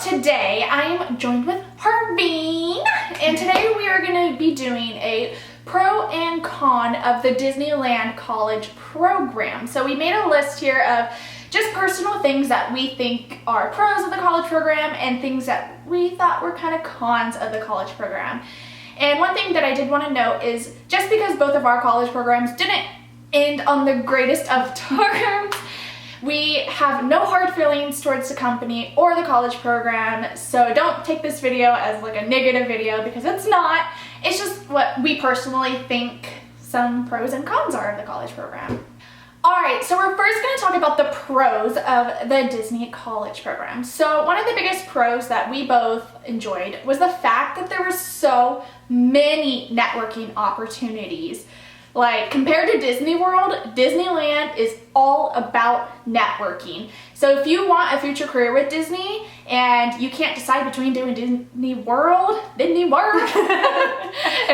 today I'm joined with Harveen, and today we are going to be doing a pro and con of the Disneyland College program. So we made a list here of just personal things that we think are pros of the college program and things that we thought were kind of cons of the college program. And one thing that I did want to note is just because both of our college programs didn't end on the greatest of terms, we have no hard feelings towards the company or the college program, so don't take this video as like a negative video because it's not. It's just what we personally think some pros and cons are of the college program. Alright, so we're first going to talk about the pros of the Disney College program. So one of the biggest pros that we both enjoyed was the fact that there were so many networking opportunities. Like, compared to Disney World, Disneyland is all about networking. So if you want a future career with Disney and you can't decide between doing Disney World, and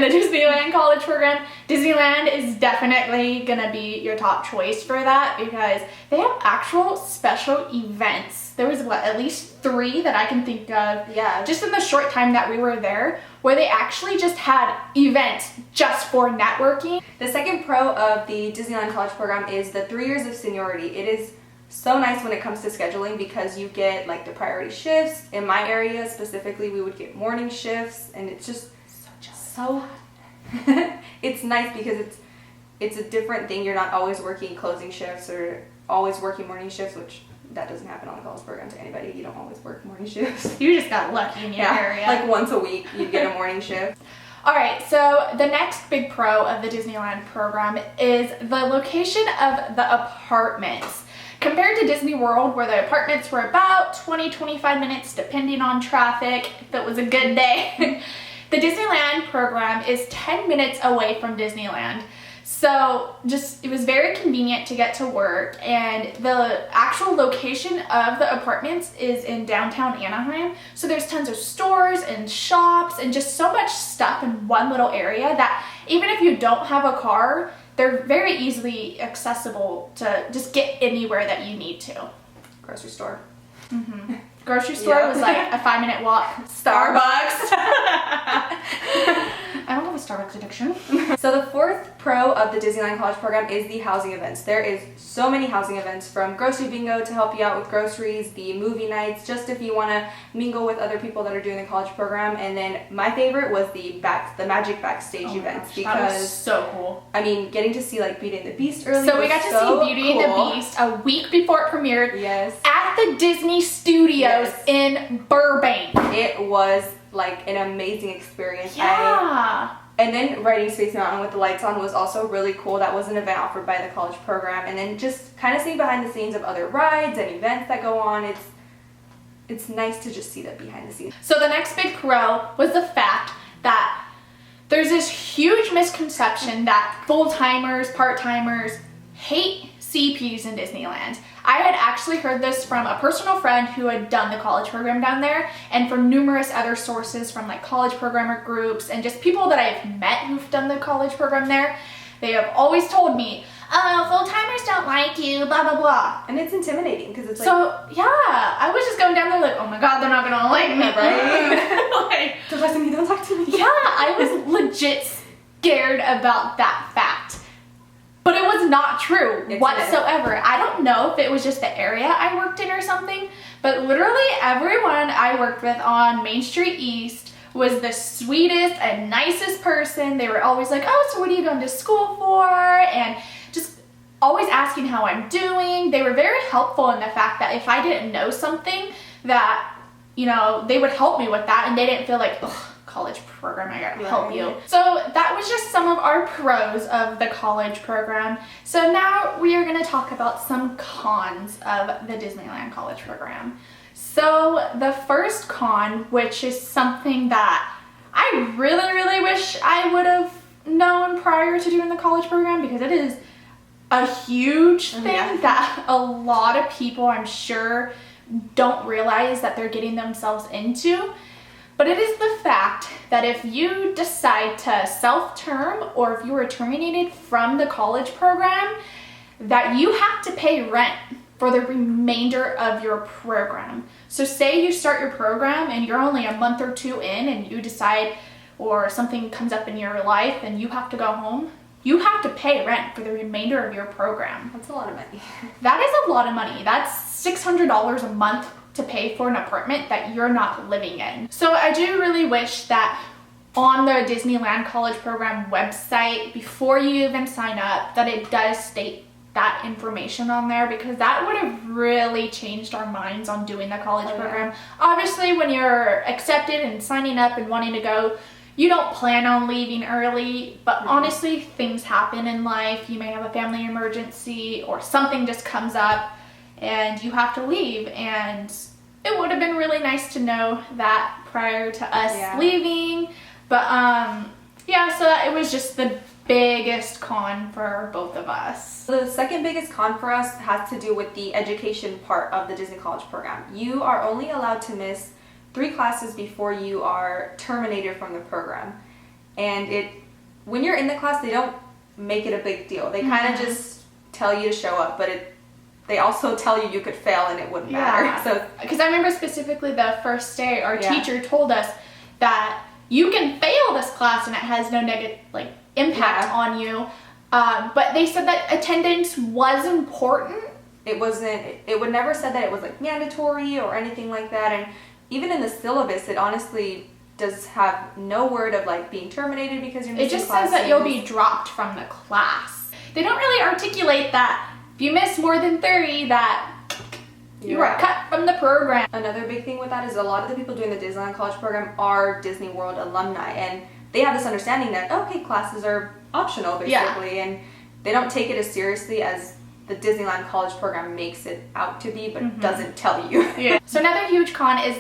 the Disneyland College program, Disneyland is definitely gonna be your top choice for that because they have actual special events. There was, at least 3 that I can think of, just in the short time that we were there, where they actually just had events just for networking. The second pro of the Disneyland College program is the 3 years of seniority. It is so nice when it comes to scheduling because you get like the priority shifts. In my area specifically, we would get morning shifts, and it's just so it's nice because it's a different thing. You're not always working closing shifts or always working morning shifts, which that doesn't happen on the college program to anybody. You don't always work morning shifts. You just got lucky in your area. Like once a week you get a morning shift. Alright, so the next big pro of the Disneyland program is the location of the apartments. Compared to Disney World, where the apartments were about 20-25 minutes depending on traffic, if it was a good day, the Disneyland program is 10 minutes away from Disneyland. So it was very convenient to get to work, and the actual location of the apartments is in downtown Anaheim. So there's tons of stores and shops and just so much stuff in one little area that even if you don't have a car, they're very easily accessible to just get anywhere that you need to. Grocery store. Mm-hmm. Grocery store was like a 5-minute walk. Starbucks. I don't have a Starbucks addiction. So the fourth pro of the Disneyland College program is the housing events. There is so many housing events, from grocery bingo to help you out with groceries, the movie nights, just if you want to mingle with other people that are doing the college program. And then my favorite was the Magic Backstage events, because that was so cool. I mean, getting to see like Beauty and the Beast early. So we got to see Beauty and the Beast a week before it premiered. Yes. At the Disney Studios in Burbank. It was like an amazing experience. Yeah. And then riding Space Mountain with the lights on was also really cool. That was an event offered by the college program. And then just kind of seeing behind the scenes of other rides and events that go on. It's nice to just see that behind the scenes. So the next big pro was the fact that there's this huge misconception that full-timers, part-timers hate CPs in Disneyland. I had actually heard this from a personal friend who had done the college program down there, and from numerous other sources from like college programmer groups and just people that I've met who've done the college program there. They have always told me, oh, full-timers don't like you, blah, blah, blah. And it's intimidating because it's like... So, yeah, I was just going down there like, oh my god, they're not gonna like me, right? Like, don't talk to me, don't talk to me. Yeah, I was legit scared about that fact. But it was not true whatsoever. I don't know if it was just the area I worked in or something, but literally everyone I worked with on Main Street East was the sweetest and nicest person. They were always like, oh, so what are you going to school for? And just always asking how I'm doing. They were very helpful in the fact that if I didn't know something that, you know, they would help me with that, and they didn't feel like, ugh, college program, I gotta help you. So that was just some of our pros of the college program. So now we are going to talk about some cons of the Disneyland College program. So the first con, which is something that I really, really wish I would have known prior to doing the college program, because it is a huge thing that a lot of people, I'm sure, don't realize that they're getting themselves into. But it is the fact that if you decide to self-term, or if you were terminated from the college program, that you have to pay rent for the remainder of your program. So say you start your program and you're only a month or two in and you decide, or something comes up in your life and you have to go home, you have to pay rent for the remainder of your program. That's a lot of money. That is a lot of money. That's $600 a month to pay for an apartment that you're not living in. So I do really wish that on the Disneyland College Program website, before you even sign up, that it does state that information on there, because that would have really changed our minds on doing the college program. Obviously, when you're accepted and signing up and wanting to go, you don't plan on leaving early, but honestly, things happen in life. You may have a family emergency or something just comes up and you have to leave, and it would have been really nice to know that prior to us leaving. But yeah, so it was just the biggest con for both of us. The second biggest con for us has to do with the education part of the Disney College Program. You are only allowed to miss 3 classes before you are terminated from the program. And when you're in the class, they don't make it a big deal. They kind of just tell you to show up, but they also tell you could fail and it wouldn't matter. So, because I remember specifically the first day, our teacher told us that you can fail this class and it has no negative impact on you. But they said that attendance was important. It would never said that it was mandatory or anything like that. And even in the syllabus, it honestly does have no word of being terminated because you're missing classes. It just classes. says that you'll be dropped from the class. They don't really articulate that if you miss more than 30, that you are cut from the program. Another big thing with that is a lot of the people doing the Disneyland College Program are Disney World alumni, and they have this understanding that, okay, classes are optional, basically, and they don't take it as seriously as the Disneyland College Program makes it out to be, but doesn't tell you. So another huge con is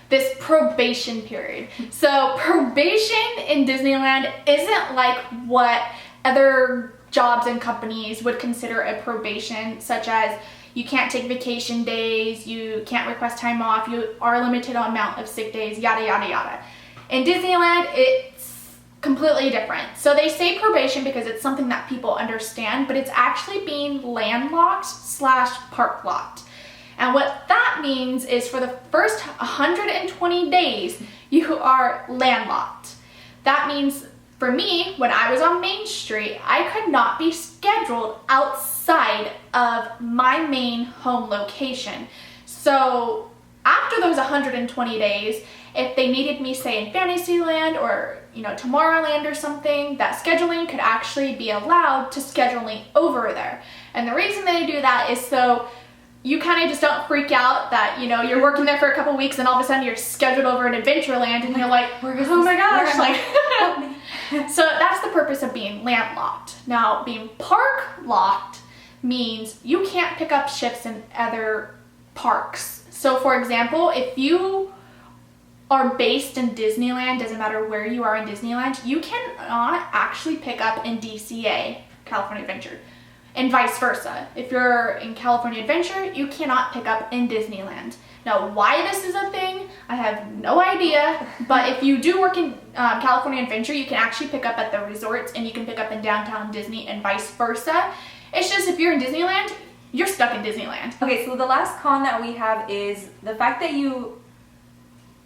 this probation period. So probation in Disneyland isn't like what other jobs and companies would consider a probation, such as you can't take vacation days, you can't request time off, you are limited on amount of sick days, yada, yada, yada. In Disneyland, it's completely different. So they say probation because it's something that people understand, but it's actually being landlocked / park locked. And what that means is for the first 120 days, you are landlocked. That means for me, when I was on Main Street, I could not be scheduled outside of my main home location. So after those 120 days, if they needed me, say, in Fantasyland or, Tomorrowland or something, that scheduling could actually be allowed to schedule me over there. And the reason they do that is so you kind of just don't freak out that, you're working there for a couple weeks and all of a sudden you're scheduled over in Adventureland and you're like, oh my gosh, So that's the purpose of being landlocked. Now, being park locked means you can't pick up shifts in other parks. So for example, if you are based in Disneyland, doesn't matter where you are in Disneyland, you cannot actually pick up in DCA, California Adventure, and vice versa. If you're in California Adventure, you cannot pick up in Disneyland. Now, why this is a thing, I have no idea, but if you do work in California Adventure, you can actually pick up at the resorts and you can pick up in downtown Disney and vice versa. It's just if you're in Disneyland, you're stuck in Disneyland. Okay, so the last con that we have is the fact that you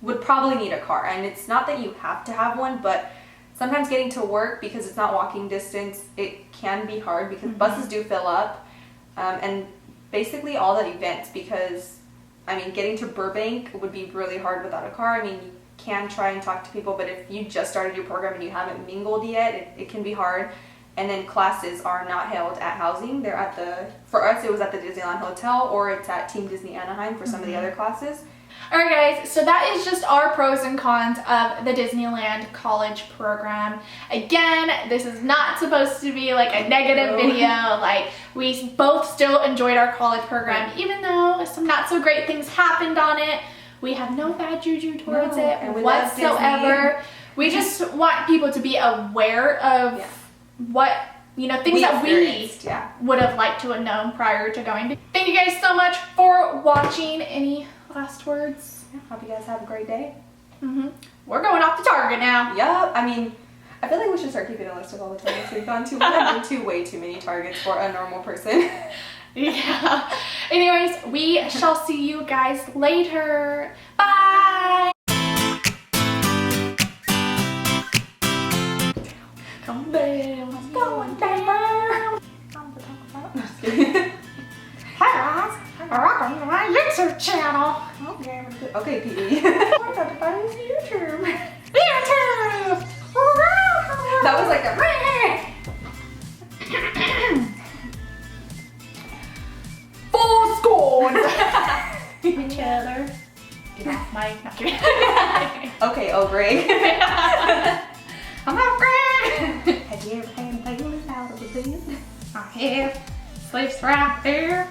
would probably need a car. And it's not that you have to have one, but sometimes getting to work, because it's not walking distance, it can be hard because buses do fill up. And basically all the events, because getting to Burbank would be really hard without a car. You can try and talk to people, but if you just started your program and you haven't mingled yet, it can be hard. And then classes are not held at housing. They're for us, it was at the Disneyland Hotel, or it's at Team Disney Anaheim for some of the other classes. All right, guys, so that is just our pros and cons of the Disneyland College Program. Again, this is not supposed to be like a negative video. We both still enjoyed our college program, even though some not so great things happened on it. We have no bad juju towards it whatsoever. We just want people to be aware of what, things that we would have liked to have known prior to going. Thank you guys so much for watching. Any last words? Hope you guys have a great day. We're going off to Target now. Yup. I feel like we should start keeping a list of all the Targets we've gone to. We've been to way too many Targets for a normal person. Yeah. Anyways, we shall see you guys later. Bye. Come down, going down. Hi guys, welcome to my YouTube channel. Okay, PE. YouTube. YouTube. That was like a full score. Each other. Get off my. Not kidding. okay, oh Greg. I'm not Greg. Have you ever had Bailey out of the bed? I have. Sleeps right there.